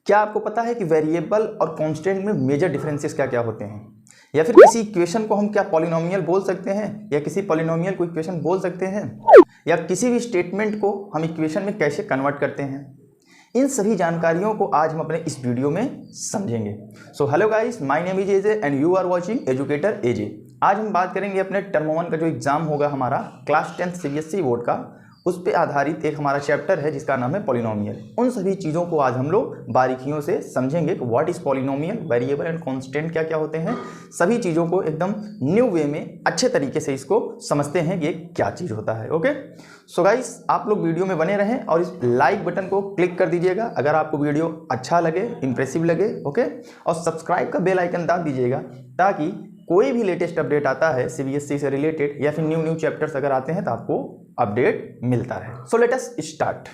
क्या आपको पता है कि वेरिएबल और कांस्टेंट में मेजर डिफरेंसेस क्या क्या होते हैं? या फिर किसी इक्वेशन को हम क्या पॉलिनोमियल बोल सकते हैं, या किसी पॉलिनोमियल को इक्वेशन बोल सकते हैं, या किसी भी स्टेटमेंट को हम इक्वेशन में कैसे कन्वर्ट करते हैं? इन सभी जानकारियों को आज हम अपने इस वीडियो में समझेंगे। So hello guys, my name is AJ and you are watching educator AJ. आज हम बात करेंगे अपने टर्म 1 का जो एग्जाम होगा हमारा क्लास 10 सीबीएसई बोर्ड का, उस पे आधारित एक हमारा चैप्टर है जिसका नाम है पॉलिनोमियल। उन सभी चीज़ों को आज हम लोग बारीकियों से समझेंगे कि what is polynomial, variable and constant क्या क्या होते हैं। सभी चीज़ों को एकदम न्यू वे में अच्छे तरीके से इसको समझते हैं कि ये क्या चीज़ होता है। ओके, सो गाइस आप लोग वीडियो में बने रहें और इस लाइक बटन को क्लिक कर दीजिएगा अगर आपको वीडियो अच्छा लगे, इंप्रेसिव लगे। ओके, और सब्सक्राइब का बेल आइकन दाब दीजिएगा ताकि कोई भी लेटेस्ट अपडेट आता है सीबीएसई से रिलेटेड या फिर न्यू चैप्टर्स अगर आते हैं तो आपको अपडेट मिलता रहे। So let us start.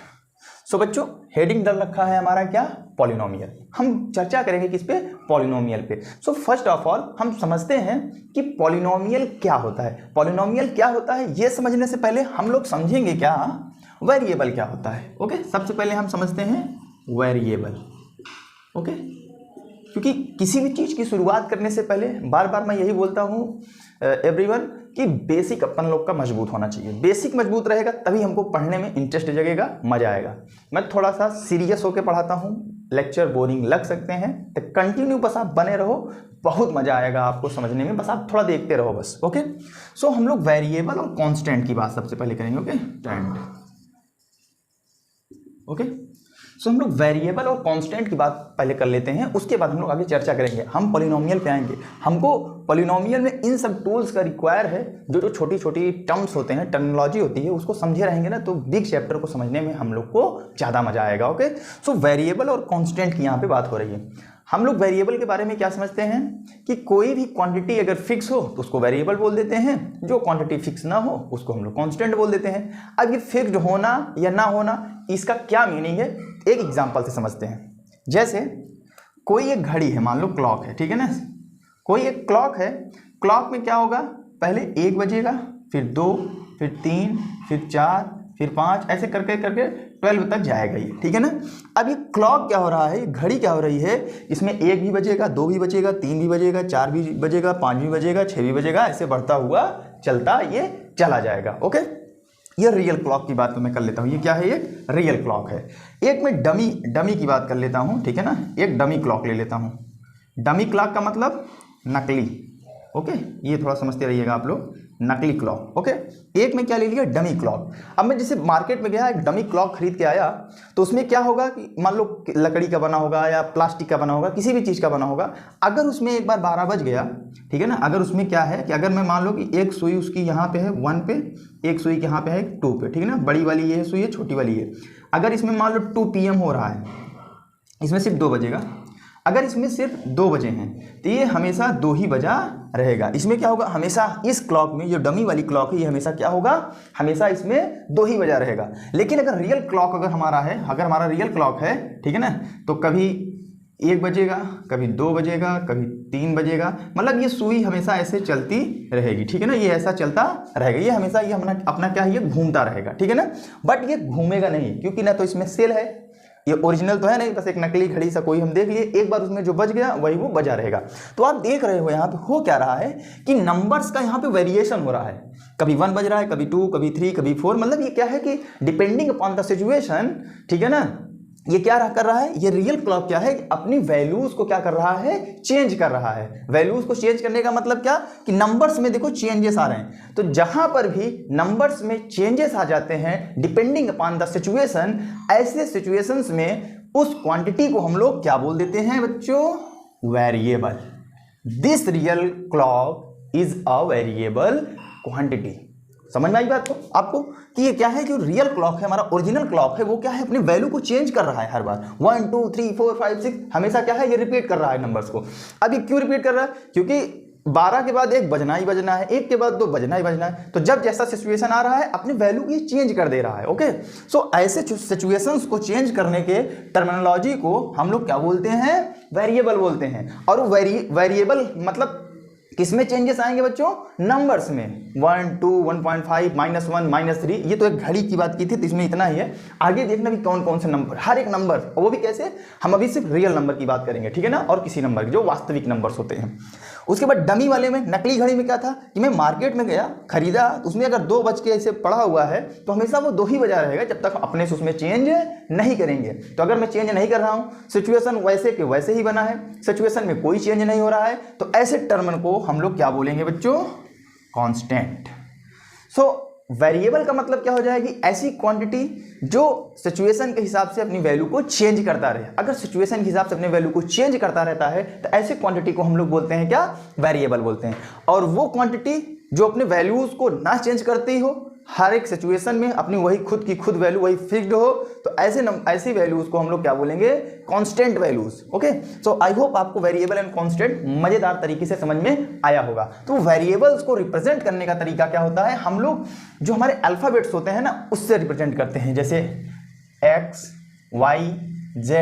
सो बच्चों, हेडिंग डल रखा है हमारा क्या, पॉलिनोमियल। हम चर्चा करेंगे किस पे, पॉलिनोमियल पे। सो फर्स्ट ऑफ ऑल हम समझते हैं कि पॉलिनोमियल क्या होता है। पॉलिनोमियल क्या होता है ये समझने से पहले हम लोग समझेंगे क्या वेरिएबल क्या होता है। ओके, सबसे पहले हम समझते हैं वेरिएबल। ओके, क्योंकि किसी भी चीज़ की शुरुआत करने से पहले बार बार मैं यही बोलता हूँ एवरीवन कि बेसिक अपन लोग का मजबूत होना चाहिए। बेसिक मजबूत रहेगा तभी हमको पढ़ने में इंटरेस्ट जगेगा, मजा आएगा। मैं थोड़ा सा सीरियस होकर पढ़ाता हूँ, लेक्चर बोरिंग लग सकते हैं तो कंटिन्यू बस आप बने रहो, बहुत मजा आएगा आपको समझने में, बस आप थोड़ा देखते रहो बस। ओके, सो हम लोग वेरिएबल और कॉन्स्टेंट की बात सबसे पहले करेंगे। ओके, सो हम लोग वेरिएबल और कांस्टेंट की बात पहले कर लेते हैं, उसके बाद हम लोग आगे चर्चा करेंगे। हम पॉलिनोमियल पे आएंगे। हमको पॉलिनोमियल में इन सब टूल्स का रिक्वायर है, जो छोटी छोटी टर्म्स होते हैं, टर्मिनोलॉजी होती है, उसको समझे रहेंगे ना तो बिग चैप्टर को समझने में हम लोग को ज़्यादा मजा आएगा। ओके, सो वेरिएबल और कांस्टेंट की यहाँ पे बात हो रही है। हम लोग वेरिएबल के बारे में क्या समझते हैं कि कोई भी क्वांटिटी अगर फिक्स हो तो उसको वेरिएबल बोल देते हैं, जो क्वांटिटी फिक्स ना हो उसको हम लोग कांस्टेंट बोल देते हैं। अब ये फिक्स्ड होना या ना होना, इसका क्या मीनिंग है एक एग्जांपल से समझते हैं। जैसे कोई एक घड़ी है, मान लो क्लॉक है, ठीक है ना, कोई एक क्लॉक है। क्लॉक में क्या होगा, पहले 1 बजेगा, फिर 2, फिर 3, फिर 4, फिर 5, ऐसे करके करके 12 तक जाएगा ये, ठीक है ना। अब ये क्लॉक क्या हो रहा है, ये घड़ी क्या हो रही है, इसमें 1 भी बजेगा, 2 भी बजेगा, 3 भी बजेगा, 4 भी बजेगा, 5 भी बजेगा, 6 भी बजेगा, ऐसे बढ़ता हुआ चलता ये चला जाएगा। ओके, ये रियल क्लॉक की बात तो मैं कर लेता हूँ, ये क्या है, ये रियल क्लॉक है। एक मैं डमी की बात कर लेता हूँ, ठीक है ना, एक डमी क्लॉक ले लेता हूँ। डमी क्लॉक का मतलब नकली। ओके, ये थोड़ा समझते रहिएगा आप लोग, नकली क्लॉक। ओके, एक में क्या ले लिया, डमी क्लॉक। अब मैं जैसे मार्केट में गया एक डमी क्लॉक खरीद के आया तो उसमें क्या होगा कि मान लो लकड़ी का बना होगा या प्लास्टिक का बना होगा, किसी भी चीज़ का बना होगा। अगर उसमें एक बार 12 बज गया, ठीक है ना, अगर उसमें क्या है कि अगर मैं मान लो कि एक सुई उसकी यहाँ पे है 1 पे, एक सुई यहाँ पे है 2 पे, ठीक है ना, बड़ी वाली ये सुई है, छोटी वाली है। अगर इसमें मान लो 2 PM हो रहा है, इसमें सिर्फ 2 बजेगा। अगर इसमें सिर्फ 2 बजे हैं तो ये हमेशा 2 ही बजा रहेगा। इसमें क्या होगा, हमेशा इस क्लॉक में, जो डमी वाली क्लॉक है, ये हमेशा क्या होगा, हमेशा इसमें 2 ही बजा रहेगा। लेकिन अगर रियल क्लॉक अगर हमारा है, अगर हमारा रियल क्लॉक है, ठीक है ना, तो कभी 1 बजेगा, कभी 2 बजेगा, कभी 3 बजेगा, मतलब ये सुई हमेशा ऐसे चलती रहेगी, ठीक है ना, ये ऐसा चलता रहेगा, ये हमेशा ये अपना क्या है, ये घूमता रहेगा, ठीक है ना। बट ये घूमेगा नहीं, क्योंकि ना तो इसमें सेल है, ये ओरिजिनल तो है नहीं, बस एक नकली घड़ी सा कोई हम देख लिए, एक बार उसमें जो बज गया वही वो बजा रहेगा। तो आप देख रहे हो यहाँ पे हो क्या रहा है कि नंबर्स का यहाँ पे वेरिएशन हो रहा है, कभी 1 बज रहा है, कभी 2, कभी 3, कभी 4, मतलब ये क्या है कि डिपेंडिंग अपॉन द सिचुएशन, ठीक है ना, ये क्या कर रहा है, ये रियल क्लॉक क्या है, अपनी वैल्यूज को क्या कर रहा है, चेंज कर रहा है। वैल्यूज को चेंज करने का मतलब क्या कि नंबर्स में देखो चेंजेस आ रहे हैं, तो जहां पर भी नंबर्स में चेंजेस आ जाते हैं डिपेंडिंग अपॉन द सिचुएशन, ऐसे सिचुएशंस में उस क्वांटिटी को हम लोग क्या बोल देते हैं बच्चों, variable. This real clock is a variable quantity. समझ में आई बात को आपको कि ये क्या है, जो रियल क्लॉक है, हमारा ओरिजिनल क्लॉक है, वो क्या है, अपनी वैल्यू को चेंज कर रहा है हर बार। 1 2 3 4 5 6 हमेशा क्या है, ये रिपीट कर रहा है नंबर्स को। अब ये क्यों रिपीट कर रहा है, क्योंकि 12 के बाद 1 बजना ही बजना है, 1 के बाद 2 बजना ही बजना है, तो जब जैसा सिचुएशन आ रहा है अपनी वैल्यू को चेंज कर दे रहा है। ओके, सो ऐसे सिचुएशंस को चेंज करने के टर्मिनोलॉजी को हम लोग क्या बोलते हैं, वेरिएबल बोलते हैं। और वेरिएबल मतलब किसमें चेंजेस आएंगे बच्चों? नंबर्स में, 1 2 1.5 -1 -3। ये तो एक घड़ी की बात की थी तो इसमें इतना ही है। आगे देखना भी कौन कौन से नंबर, हर एक नंबर, और वो भी कैसे, हम अभी सिर्फ रियल नंबर की बात करेंगे, ठीक है ना, और किसी नंबर की जो वास्तविक नंबर्स होते हैं। उसके बाद डमी वाले में, नकली घड़ी में क्या था कि मैं मार्केट में गया, खरीदा, तो उसमें अगर 2 बज के ऐसे पड़ा हुआ है तो हमेशा वो 2 ही बजा रहेगा जब तक अपने से उसमें चेंज नहीं करेंगे। तो अगर मैं चेंज नहीं कर रहा हूँ, सिचुएशन वैसे के वैसे ही बना है, सिचुएशन में कोई चेंज नहीं हो रहा है, तो ऐसे टर्म को हम लोग क्या बोलेंगे बच्चों? कांस्टेंट। सो वेरिएबल का मतलब क्या हो जाएगी? ऐसी क्वांटिटी जो सिचुएशन के हिसाब से अपनी वैल्यू को चेंज करता रहे। अगर सिचुएशन के हिसाब से अपने वैल्यू को चेंज करता रहता है तो ऐसी क्वांटिटी को हम लोग बोलते हैं क्या? वेरिएबल बोलते हैं। और वो क्वांटिटी जो अपने वैल्यूज को ना चेंज करती हो, हर एक सिचुएशन में अपनी वही खुद की खुद वैल्यू वही फिक्स्ड हो, तो ऐसी वैल्यूज को हम लोग क्या बोलेंगे? Constant values. Okay, so I hope आपको वेरिएबल एंड कांस्टेंट मजेदार तरीके से समझ में आया होगा। तो वेरिएबल्स को रिप्रेजेंट करने का तरीका क्या होता है? हम लोग जो हमारे अल्फाबेट्स होते हैं ना, उससे रिप्रेजेंट करते हैं, जैसे X Y Z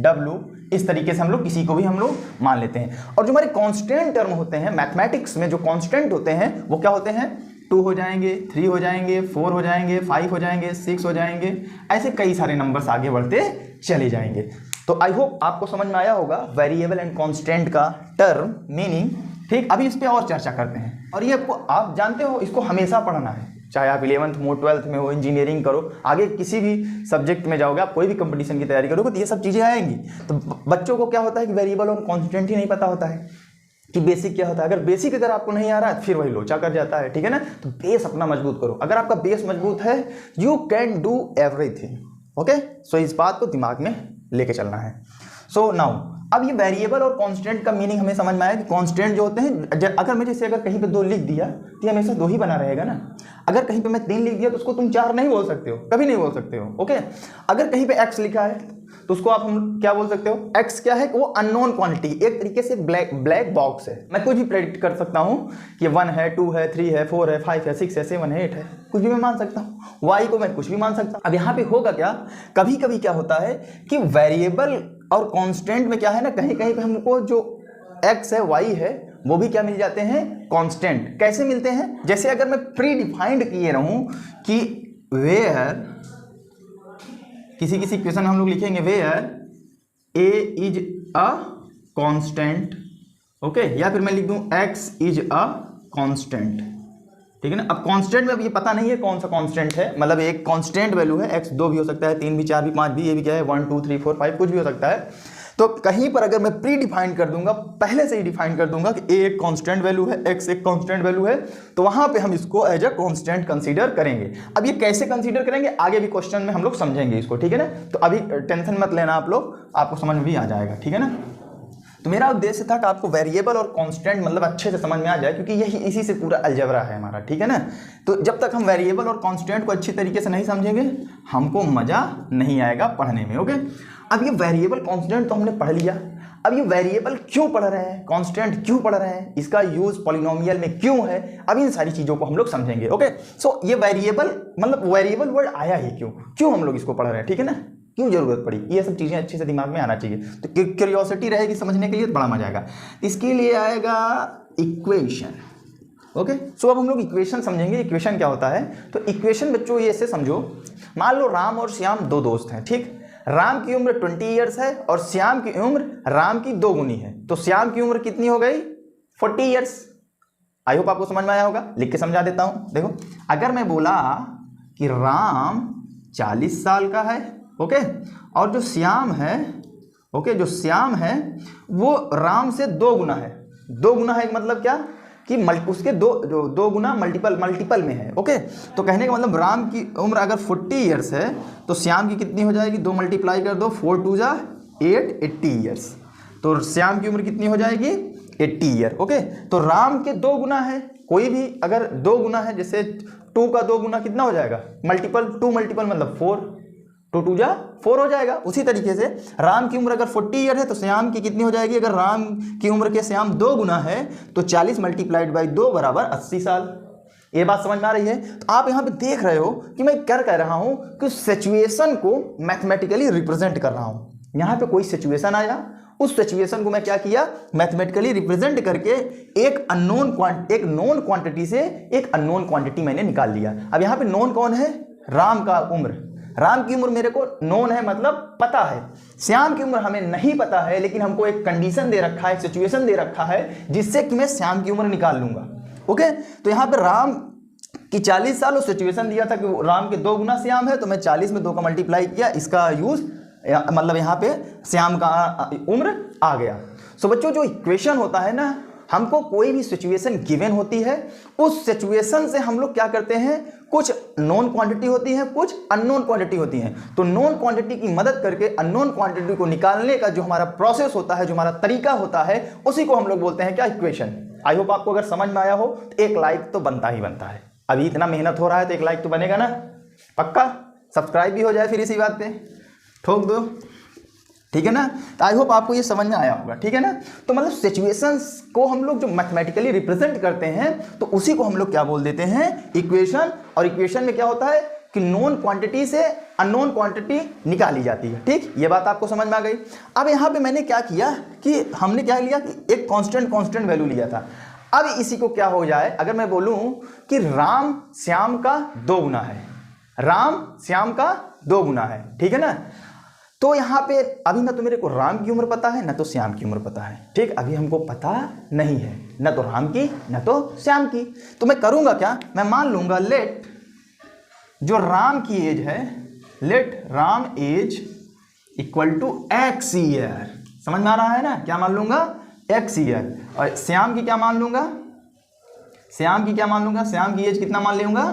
W, इस तरीके से हम लोग किसी को भी हम लोग मान लेते हैं। और जो हमारे कांस्टेंट टर्म होते हैं मैथमेटिक्स में, जो कांस्टेंट होते हैं वो क्या होते हैं? 2 हो जाएंगे, 3 हो जाएंगे, 4 हो जाएंगे, 5 हो जाएंगे, 6 हो जाएंगे, ऐसे कई सारे नंबर्स आगे बढ़ते चले जाएंगे। तो आई होप आपको समझ में आया होगा वेरिएबल एंड कांस्टेंट का टर्म मीनिंग। ठीक, अभी इस पर और चर्चा करते हैं। और ये आपको, आप जानते हो, इसको हमेशा पढ़ना है, चाहे आप 11th में हो, 12th में हो, इंजीनियरिंग करो, आगे किसी भी सब्जेक्ट में जाओगे, आप कोई भी कंपटीशन की तैयारी करोगे तो ये सब चीज़ें आएंगी। तो बच्चों को क्या होता है कि वेरिएबल और कांस्टेंट ही नहीं पता होता है कि बेसिक क्या होता है। अगर बेसिक अगर आपको नहीं आ रहा है फिर वही लोचा कर जाता है, ठीक है ना। तो बेस अपना मजबूत करो। अगर आपका बेस मजबूत है, you can do everything. Okay, so इस बात को दिमाग में लेके चलना है। सो नाउ अब ये वेरिएबल और कांस्टेंट का मीनिंग हमें समझ में आया कि कांस्टेंट जो होते हैं, अगर मैं जैसे अगर कहीं पे 2 लिख दिया तो ये हमेशा 2 ही बना रहेगा ना। अगर कहीं पे मैं 3 लिख दिया तो उसको तुम 4 नहीं बोल सकते हो, कभी नहीं बोल सकते हो। ओके, अगर कहीं पे x लिखा है तो उसको आप हम क्या बोल सकते हो? x क्या है? वो अननोन क्वांटिटी, एक तरीके से ब्लैक बॉक्स है। मैं कुछ भी प्रेडिक्ट कर सकता हूँ कि 1 है, 2 है, 3 है, 4 है, 5 है, 6 है, 7 है, 8 है, कुछ भी मैं मान सकता हूँ। y को मैं कुछ भी मान सकता हूँ। अब यहाँ पे होगा क्या, कभी कभी क्या होता है कि वेरिएबल और कांस्टेंट में क्या है ना, कहीं कहीं पे हमको जो x है, y है, वो भी क्या मिल जाते हैं? कांस्टेंट। कैसे मिलते हैं? जैसे अगर मैं प्री डिफाइंड किए रहूं कि वेयर, किसी किसी क्वेश्चन हम लोग लिखेंगे where a is a constant, okay, या फिर मैं लिख दूं x इज अ कांस्टेंट, ठीक है ना। अब कांस्टेंट में अब ये पता नहीं है कौन सा कांस्टेंट है, मतलब एक कांस्टेंट वैल्यू है, x 2 भी हो सकता है, 3 भी, 4 भी, 5 भी, ये भी क्या है 1 2 3 4 5, कुछ भी हो सकता है। तो कहीं पर अगर मैं प्री डिफाइन कर दूंगा, पहले से ही डिफाइन कर दूंगा कि a एक कांस्टेंट वैल्यू है, x एक कांस्टेंट वैल्यू है, तो वहां पे हम इसको एज अ कांस्टेंट कंसीडर करेंगे। अब ये कैसे कंसीडर करेंगे आगे भी क्वेश्चन में हम लोग समझेंगे इसको, ठीक है ना। तो अभी टेंशन मत लेना आप लोग, आपको समझ में भी आ जाएगा, ठीक है ना। तो मेरा उद्देश्य था कि आपको वेरिएबल और कांस्टेंट मतलब अच्छे से समझ में आ जाए, क्योंकि यही इसी से पूरा अलजेब्रा है हमारा, ठीक है ना। तो जब तक हम वेरिएबल और कांस्टेंट को अच्छी तरीके से नहीं समझेंगे, हमको मजा नहीं आएगा पढ़ने में। ओके, अब ये वेरिएबल कांस्टेंट तो हमने पढ़ लिया। अब ये वेरिएबल क्यों पढ़ रहे हैं, कांस्टेंट क्यों पढ़ रहे हैं, इसका यूज पॉलिनोमियल में क्यों है, अब इन सारी चीजों को हम लोग समझेंगे। ओके, सो ये वेरिएबल मतलब वेरिएबल वर्ड आया ही क्यों हम लोग इसको पढ़ रहे हैं, ठीक है ना, क्यों जरूरत पड़ी, ये सब चीजें अच्छे से दिमाग में आना चाहिए। तो क्यूरियोसिटी रहेगी समझने के लिए तो बड़ा मजा आएगा। इसके लिए आएगा इक्वेशन। ओके, सो अब हम लोग इक्वेशन समझेंगे। इक्वेशन क्या होता है? तो इक्वेशन बच्चों ये ऐसे समझो, मान लो राम और श्याम 2 दोस्त हैं, ठीक। राम की उम्र 20 ईयर्स है और श्याम की उम्र राम की 2 गुनी है, तो श्याम की उम्र कितनी हो गई? 40 ईयर्स। आई होप आपको समझ में आया होगा, लिख के समझा देता हूं। देखो, अगर मैं बोला कि राम 40 साल का है, ओके, और जो श्याम है, ओके, जो श्याम है वो राम से 2 गुना है। 2 गुना है मतलब क्या कि उसके दो गुना मल्टीपल में है। ओके, तो कहने का मतलब राम की उम्र अगर 40 ईयर्स है तो श्याम की कितनी हो जाएगी? 2 मल्टीप्लाई कर दो, 4 2 जा 8, 80 ईयर्स। तो श्याम की उम्र कितनी हो जाएगी? 80 ईयर। ओके, तो राम के 2 गुना है, कोई भी अगर 2 गुना है, जैसे 2 का 2 गुना कितना हो जाएगा? मल्टीपल, 2 मल्टीपल मतलब 4, 2 2 जा 4 हो जाएगा। उसी तरीके से राम की उम्र अगर 40 ईयर है तो श्याम की कितनी हो जाएगी? अगर राम की उम्र के श्याम 2 गुना है तो 40 मल्टीप्लाइड बाई 2 बराबर 80 साल। ये बात समझ में आ रही है? तो आप यहाँ पे देख रहे हो कि मैं क्या कह रहा हूँ कि सिचुएशन को मैथमेटिकली रिप्रेजेंट कर रहा हूँ। यहाँ पे कोई सिचुएशन आया, उस सिचुएशन को मैं क्या किया, मैथमेटिकली रिप्रेजेंट करके एक नॉन क्वांटिटी से एक अननोन क्वांटिटी मैंने निकाल लिया। अब यहाँ पे नॉन कौन है, राम का उम्र। राम की उम्र मेरे को नॉन है, मतलब पता है। श्याम की उम्र हमें नहीं पता है, लेकिन हमको एक कंडीशन दे रखा है, एक सिचुएशन दे रखा है जिससे कि मैं श्याम की उम्र निकाल लूंगा। ओके, तो यहाँ पे राम कि 40 साल, और सिचुएशन दिया था कि राम के 2 गुना श्याम है, तो मैं 40 में 2 का मल्टीप्लाई किया, इसका यूज मतलब यहाँ पे श्याम का उम्र आ गया। सो बच्चों, जो इक्वेशन होता है ना, हमको कोई भी सिचुएशन गिवन होती है, उस सिचुएशन से हम लोग क्या करते हैं, कुछ नॉन क्वांटिटी होती है, कुछ अननोन क्वांटिटी होती है, तो नॉन क्वांटिटी की मदद करके अननोन क्वांटिटी को निकालने का जो हमारा प्रोसेस होता है, जो हमारा तरीका होता है, उसी को हम लोग बोलते हैं क्या, इक्वेशन। आई होप आपको अगर समझ में आया हो तो एक लाइक तो बनता ही बनता है। अभी इतना मेहनत हो रहा है तो एक लाइक तो बनेगा ना, पक्का। सब्सक्राइब भी हो जाए फिर इसी बात पे ठोक दो, ठीक है ना। तो आई होप आपको ये समझ में आया होगा, ठीक है ना। तो मतलब सिचुएशंस को हम लोग जो मैथमेटिकली रिप्रेजेंट करते हैं, तो उसी को हम लोग क्या बोल देते हैं, इक्वेशन। और इक्वेशन में क्या होता है कि नॉन क्वांटिटी से अननोन क्वांटिटी निकाली जाती है, ठीक। ये बात आपको समझ में आ गई। अब यहाँ पे मैंने क्या किया कि हमने क्या लिया कि एक कांस्टेंट वैल्यू लिया था। अब इसी को क्या हो जाए, अगर मैं बोलूं कि राम श्याम का 2 गुना है, राम श्याम का 2 गुना है, ठीक है ना। तो यहाँ पे अभी ना तो मेरे को राम की उम्र पता है, ना तो श्याम की उम्र पता है, ठीक। अभी हमको पता नहीं है, ना तो राम की ना तो श्याम की। तो मैं करूंगा क्या, मैं मान लूंगा लेट जो राम की एज है, let Ram age equal to x year. समझ में आ रहा है ना, क्या मान लूंगा, x ईयर। और श्याम की क्या मान लूंगा, श्याम की क्या मान लूंगा, श्याम की एज कितना मान लूंगा,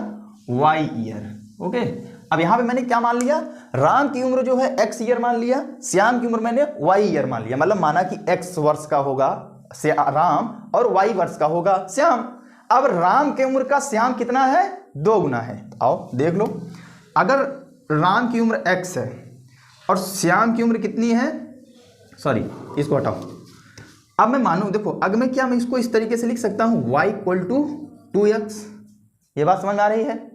y ईयर। ओके, अब यहां पे मैंने क्या मान लिया, राम की उम्र जो है x ईयर मान लिया, श्याम की उम्र मैंने y ईयर मान लिया। मतलब माना कि x वर्ष का होगा राम और y वर्ष का होगा श्याम। अब राम की उम्र का श्याम कितना है, 2 गुना है। आओ देख लो, अगर राम की उम्र x है और श्याम की उम्र कितनी है, सॉरी इसको हटाओ। अब मैं मानूं, देखो अगर मैं इसको इस तरीके से लिख सकता हूं, y इक्वल टू 2x। ये बात समझ में आ रही है।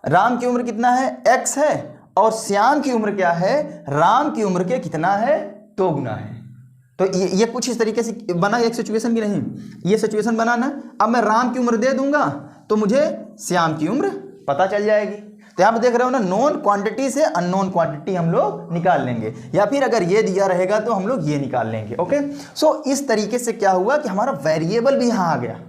राम की उम्र कितना है, x है, और श्याम की उम्र क्या है, राम की उम्र के कितना है, 2 गुना है। तो ये कुछ इस तरीके से बना, एक सिचुएशन भी नहीं, ये सिचुएशन बना ना। अब मैं राम की उम्र दे दूंगा तो मुझे श्याम की उम्र पता चल जाएगी। तो यहाँ पे देख रहे हो ना, नॉन क्वांटिटी से अननोन क्वांटिटी हम लोग निकाल लेंगे, या फिर अगर ये दिया रहेगा तो हम लोग ये निकाल लेंगे। ओके, सो इस तरीके से क्या हुआ कि हमारा वेरिएबल भी यहाँ आ गया।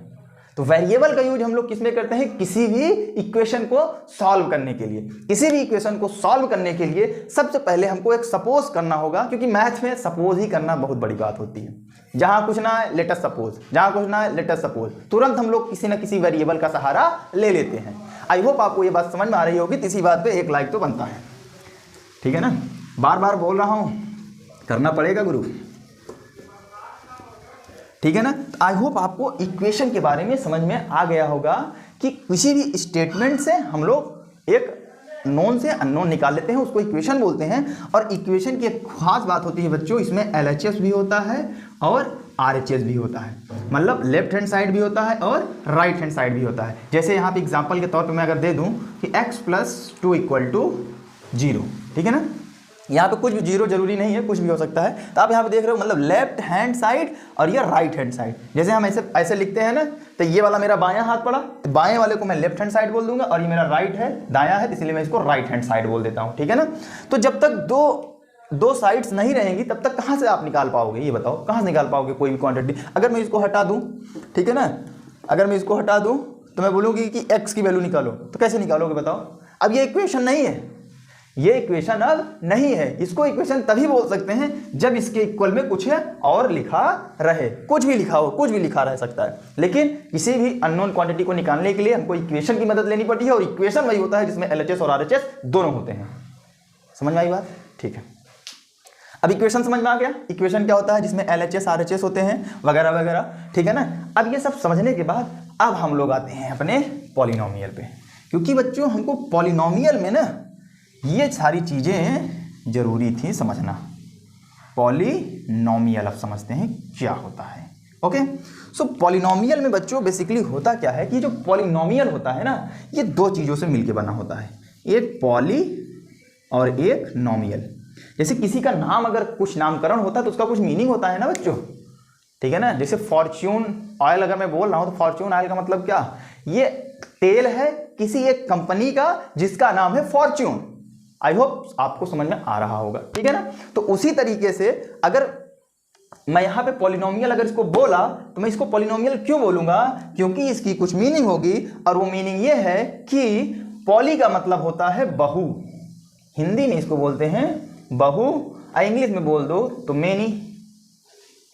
तो वेरिएबल का यूज हम लोग किस में करते हैं, किसी भी इक्वेशन को सॉल्व करने के लिए। किसी भी इक्वेशन को सॉल्व करने के लिए सबसे पहले हमको एक सपोज करना होगा, क्योंकि मैथ में सपोज ही करना बहुत बड़ी बात होती है। जहां कुछ ना है लेट अस सपोज, जहां कुछ ना है लेट अस सपोज, तुरंत हम लोग किसी ना किसी वेरिएबल का सहारा ले लेते हैं। आई होप आपको ये बात समझ में आ रही होगी। इसी बात पे एक लाइक तो बनता है, ठीक है ना। बार बार बोल रहा हूं, करना पड़ेगा गुरु, ठीक है ना। आई होप आपको इक्वेशन के बारे में समझ में आ गया होगा कि किसी भी स्टेटमेंट से हम लोग एक नॉन से अननोन निकाल लेते हैं, उसको इक्वेशन बोलते हैं। और इक्वेशन की एक खास बात होती है बच्चों, इसमें LHS भी होता है और RHS भी होता है। मतलब लेफ्ट हैंड साइड भी होता है और राइट हैंड साइड भी होता है। जैसे यहाँ पे एग्जांपल के तौर पे मैं अगर दे दूं कि x + 2 = 0, ठीक है ना। यहाँ पे कुछ भी 0 जरूरी नहीं है, कुछ भी हो सकता है। तो आप यहाँ पे देख रहे हो, मतलब लेफ्ट हैंड साइड और ये राइट हैंड साइड। जैसे हम ऐसे लिखते हैं ना, तो ये वाला मेरा बायां हाथ पड़ा, तो बाएं वाले को मैं लेफ्ट हैंड साइड बोल दूंगा, और ये मेरा राइट है, दायां है, इसलिए मैं इसको राइट हैंड साइड बोल देता हूँ, ठीक है ना। तो जब तक दो साइड्स नहीं रहेंगी तब तक कहाँ से आप निकाल पाओगे, ये बताओ, कहाँ से निकाल पाओगे कोई भी क्वांटिटी। अगर मैं इसको हटा दूँ, ठीक है ना, अगर मैं इसको हटा दूँ तो मैं बोलूँगी कि x की वैल्यू निकालो, तो कैसे निकालोगे बताओ। अब ये इक्वेशन नहीं है, ये इक्वेशन अब नहीं है। इसको इक्वेशन तभी बोल सकते हैं जब इसके इक्वल में कुछ है और लिखा रहे, कुछ भी लिखा हो, कुछ भी लिखा रह सकता है। लेकिन किसी भी अननोन क्वांटिटी को निकालने के लिए हमको इक्वेशन की मदद लेनी पड़ती है, और इक्वेशन वही होता है जिसमें LHS और RHS दोनों होते हैं। समझ में आई बात, ठीक है। अब इक्वेशन समझ में आ गया, इक्वेशन क्या होता है जिसमें LHS RHS होते हैं वगैरह वगैरह, ठीक है ना। अब ये सब समझने के बाद अब हम लोग आते हैं अपने पॉलिनोमियल पे, क्योंकि बच्चों हमको पॉलिनोमियल में ना ये सारी चीज़ें जरूरी थी समझना। पॉलिनोमियल अब समझते हैं क्या होता है। ओके, सो पॉलिनोमियल में बच्चों बेसिकली होता क्या है कि जो पॉलिनोमियल होता है ना, ये 2 चीज़ों से मिलके बना होता है, एक पॉली और एक नोमियल। जैसे किसी का नाम अगर कुछ नामकरण होता है तो उसका कुछ मीनिंग होता है ना बच्चों, ठीक है ना। जैसे फॉर्च्यून ऑयल अगर मैं बोल रहा हूं तो फॉर्च्यून ऑयल का मतलब क्या, ये तेल है किसी एक कंपनी का जिसका नाम है फॉर्च्यून। आई होप आपको समझ में आ रहा होगा, ठीक है ना। तो उसी तरीके से अगर मैं यहां पे पॉलिनोमियल अगर इसको बोला तो मैं इसको पॉलिनोमियल क्यों बोलूंगा, क्योंकि इसकी कुछ मीनिंग होगी, और वो मीनिंग ये है कि पॉली का मतलब होता है बहु, हिंदी में इसको बोलते हैं बहु, इंग्लिश में बोल दो तो मेनी,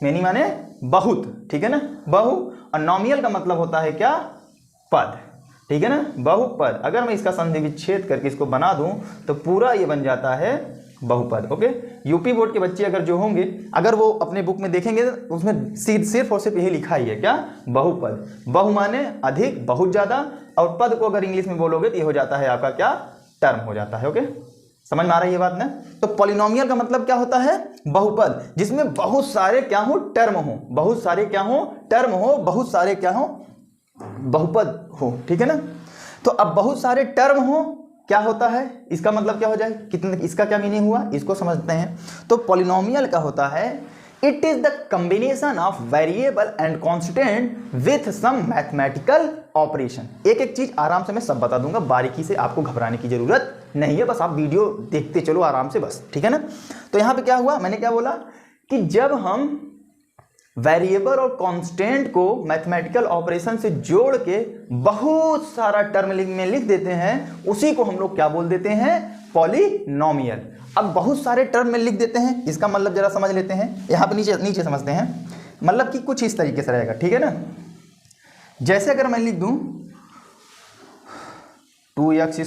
मेनी माने बहुत, ठीक है ना, बहु। और नॉमियल का मतलब होता है क्या, पद, ठीक है ना, बहुपद। अगर मैं इसका संधि विच्छेद करके इसको बना दूं तो पूरा ये बन जाता है बहुपद। ओके, यूपी बोर्ड के बच्चे अगर जो होंगे, अगर वो अपने बुक में देखेंगे तो उसमें सिर्फ और सिर्फ यही लिखा ही है क्या, बहुपद। बहु माने अधिक, बहुत ज्यादा, और पद को अगर इंग्लिश में बोलोगे तो ये हो जाता है आपका क्या, टर्म हो जाता है। ओके, समझ में आ रही है बात ना। तो पॉलिनोमियल का मतलब क्या होता है, बहुपद, जिसमें बहुत सारे क्या हो, टर्म हो, बहुत सारे क्या हो, टर्म हो, बहुत सारे क्या हो, बहुपद हो, ठीक है ना। तो अब बहुत सारे टर्म हो क्या होता है, इसका मतलब क्या हो जाए, कितने, इसका क्या मीनिंग हुआ, इसको समझते हैं। तो पॉलिनोमियल का होता है, it is the combination of variable and constant with some mathematical operation. एक एक चीज आराम से मैं सब बता दूंगा, बारीकी से, आपको घबराने की जरूरत नहीं है, बस आप वीडियो देखते चलो आराम से बस, ठीक है ना। तो यहां पे क्या हुआ, मैंने क्या बोला कि जब हम वेरिएबल और कांस्टेंट को मैथमेटिकल ऑपरेशन से जोड़ के बहुत सारा टर्म में लिख देते हैं, उसी को हम लोग क्या बोल देते हैं, पॉलिनोमियल। अब बहुत सारे टर्म में लिख देते हैं, इसका मतलब जरा समझ लेते हैं, यहां पे नीचे नीचे समझते हैं। मतलब कि कुछ इस तरीके से रहेगा, ठीक है ना। जैसे अगर मैं लिख दूं 2x²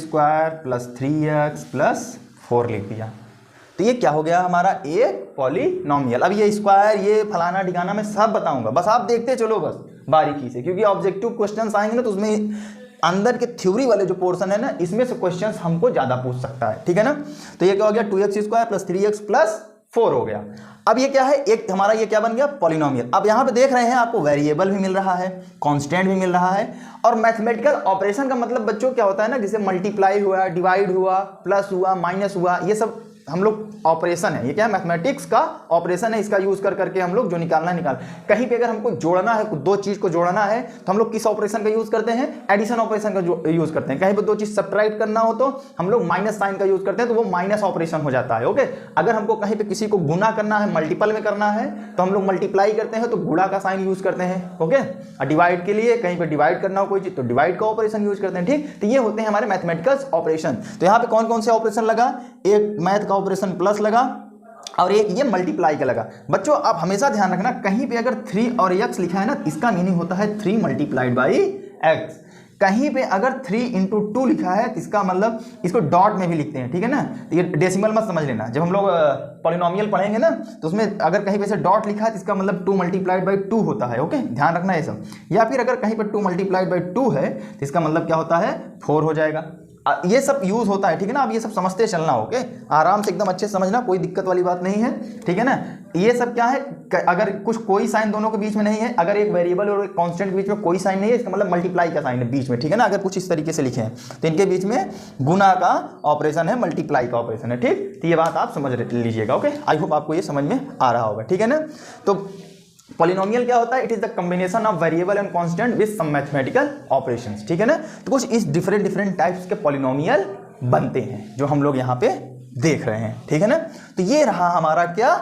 + 3x + 4 लिख दिया, तो ये क्या हो गया हमारा, एक पॉलिनोमियल। अब ये स्क्वायर, ये फलाना ठिकाना मैं सब बताऊंगा, बस आप देखते चलो बस बारीकी से, क्योंकि ऑब्जेक्टिव क्वेश्चंस आएंगे ना तो उसमें अंदर के थ्योरी वाले जो पोर्शन है ना, इसमें से क्वेश्चंस हमको ज्यादा पूछ सकता है, ठीक है ना। तो ये क्या हो गया, 2x² + 3x + 4 हो गया। अब ये क्या है, एक हमारा ये क्या बन गया, पॉलिनोमियल। अब यहां पे देख रहे हैं आपको वेरिएबल भी मिल रहा है, कांस्टेंट भी मिल रहा है, और मैथमेटिकल ऑपरेशन का मतलब बच्चों क्या होता है ना, जैसे मल्टीप्लाई हुआ, डिवाइड हुआ, प्लस हुआ, माइनस हुआ, ये सब हम लोग ऑपरेशन है, ये क्या है, मैथमेटिक्स का ऑपरेशन है। इसका यूज कर करके हम लोग जो निकालना है निकाल, कहीं पे अगर हमको जोड़ना है, दो चीज को जोड़ना है तो हम लोग किस ऑपरेशन का यूज करते हैं, एडिशन ऑपरेशन का यूज करते हैं। कहीं पे दो चीज सब्ट्रैक्ट करना हो तो हम लोग माइनस साइन का यूज करते हैं, तो वो माइनस ऑपरेशन हो जाता है। ओके, अगर हमको कहीं पे किसी को गुना करना है, मल्टीपल में करना है, तो हम लोग मल्टीप्लाई करते हैं, तो गुणा का साइन यूज करते हैं। ओके, और डिवाइड के लिए कहीं पे डिवाइड करना हो कोई चीज तो डिवाइड का ऑपरेशन यूज करते हैं, ठीक। तो ये होते हैं हमारे मैथमेटिकल ऑपरेशन। तो यहाँ पे कौन कौन से ऑपरेशन लगा, एक मैथ का ऑपरेशन प्लस लगा, और एक ये मल्टीप्लाई का लगा। बच्चों आप हमेशा ध्यान रखना, कहीं पे अगर 3 और x लिखा है ना, इसका मीनिंग होता है 3 × x। कहीं पे अगर 3 × 2 लिखा है तो इसका मतलब, इसको डॉट में भी लिखते हैं, ठीक है ना। तो ये डेसिमल मत समझ लेना, जब हम लोग पॉलिनोमियल पढ़ेंगे ना तो उसमें अगर कहीं पे से डॉट लिखा है तो इसका मतलब 2 × 2 होता है। ओके, ध्यान रखना ये सब। या फिर अगर कहीं पर 2 × 2 है तो इसका मतलब क्या होता है, 4 हो जाएगा। ये सब यूज होता है, ठीक है ना। अब ये सब समझते चलना, ओके, आराम से एकदम अच्छे से समझना, कोई दिक्कत वाली बात नहीं है, ठीक है ना। ये सब क्या है, अगर कुछ कोई साइन दोनों के बीच में नहीं है, अगर एक वेरिएबल और एक कांस्टेंट के बीच में कोई साइन नहीं है, इसका मतलब मल्टीप्लाई का साइन है बीच में, ठीक है ना। अगर कुछ इस तरीके से लिखे हैं तो इनके बीच में गुना का ऑपरेशन है, मल्टीप्लाई का ऑपरेशन है, ठीक। तो ये बात आप समझ लीजिएगा। ओके, आई होप आपको ये समझ में आ रहा होगा, ठीक है ना। तो पॉलिनोमियल क्या होता है, it is the combination of variable and constant with some mathematical operations, ठीक है ना। तो कुछ इस डिफरेंट टाइप्स के पॉलिनोमियल बनते हैं जो हम लोग यहाँ पे देख रहे हैं, ठीक है ना। तो ये रहा हमारा क्या,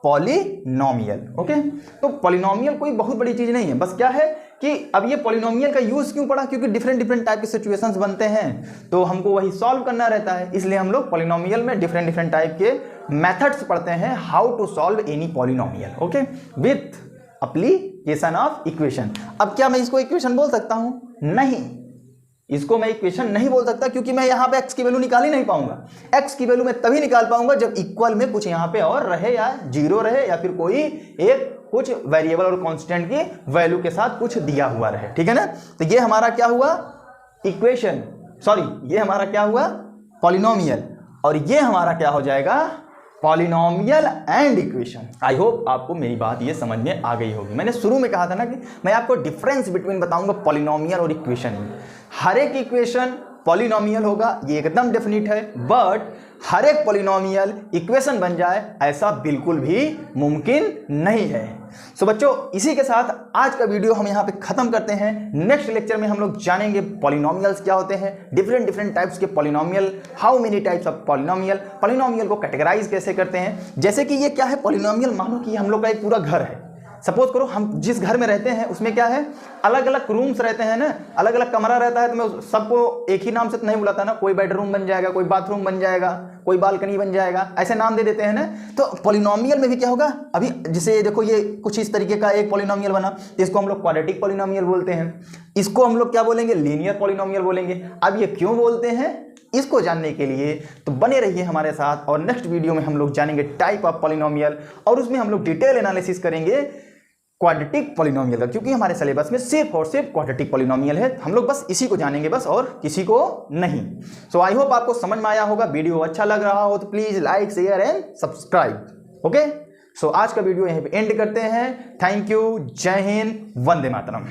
पॉलिनोमियल। ओके, तो पॉलिनोमियल कोई बहुत बड़ी चीज नहीं है, बस क्या है कि अब ये पॉलिनोमियल का यूज क्यों पड़ा, क्योंकि डिफरेंट टाइप के सिचुएशंस बनते हैं तो हमको वही सॉल्व करना रहता है, इसलिए हम लोग पॉलिनोमियल में डिफरेंट टाइप के मेथड्स पढ़ते हैं, how to solve any polynomial, okay, with application of equation. अब क्या मैं इसको इक्वेशन बोल सकता हूं, नहीं, इसको मैं इक्वेशन नहीं बोल सकता, क्योंकि मैं यहां पे x की वैल्यू निकाल ही नहीं पाऊंगा। x की वैल्यू मैं तभी निकाल पाऊंगा जब इक्वल में कुछ यहां पे और रहे, या जीरो रहे, या फिर कोई एक कुछ वेरिएबल और कांस्टेंट की वैल्यू के साथ कुछ दिया हुआ रहे, ठीक है ना। तो ये हमारा क्या हुआ, इक्वेशन, सॉरी ये हमारा क्या हुआ, पॉलिनोमियल, और ये हमारा क्या हो जाएगा, polynomial and equation. I hope आपको मेरी बात ये समझ में आ गई होगी। मैंने शुरू में कहा था ना कि मैं आपको डिफरेंस बिटवीन बताऊंगा पॉलिनोमियल और इक्वेशन में। हर एक इक्वेशन पॉलिनोमियल होगा, ये एकदम डेफिनिट है, बट हर एक पॉलिनोमियल इक्वेशन बन जाए, ऐसा बिल्कुल भी मुमकिन नहीं है। सो बच्चों, इसी के साथ आज का वीडियो हम यहाँ पे खत्म करते हैं। नेक्स्ट लेक्चर में हम लोग जानेंगे पॉलिनोमियल्स क्या होते हैं, डिफरेंट टाइप्स के polynomial, how many types of polynomial, polynomial को कैटेगराइज कैसे करते हैं। जैसे कि ये क्या है, पॉलिनोमियल मानो कि हम लोग का एक पूरा घर है। सपोज करो हम जिस घर में रहते हैं उसमें क्या है, अलग अलग रूम्स रहते हैं ना, अलग अलग कमरा रहता है, तो मैं सबको एक ही नाम से तो नहीं बुलाता ना, कोई बेडरूम बन जाएगा, कोई बाथरूम बन जाएगा, कोई बालकनी बन जाएगा, ऐसे नाम दे देते हैं ना। तो पॉलिनोमियल में भी क्या होगा, अभी जैसे देखो ये कुछ इस तरीके का एक पॉलिनोमियल बना, इसको हम लोग क्वाड्रेटिक पॉलिनोमियल बोलते हैं, इसको हम लोग क्या बोलेंगे, लीनियर पॉलिनोमियल बोलेंगे। अब ये क्यों बोलते हैं, इसको जानने के लिए तो बने रहिए हमारे साथ, और नेक्स्ट वीडियो में हम लोग जानेंगे टाइप ऑफ पॉलिनोमियल, और उसमें हम लोग डिटेल एनालिसिस करेंगे क्वाड्रेटिक पॉलिनोमियल का, क्योंकि हमारे सिलेबस में सिर्फ और सिर्फ क्वाड्रेटिक पॉलिनोमियल है। हम लोग बस इसी को जानेंगे बस, और किसी को नहीं। सो आई होप आपको समझ में आया होगा। वीडियो अच्छा लग रहा हो तो please like, share and subscribe. Okay, so आज का वीडियो यहीं पे एंड करते हैं। थैंक यू, जय हिंद, वंदे मातरम।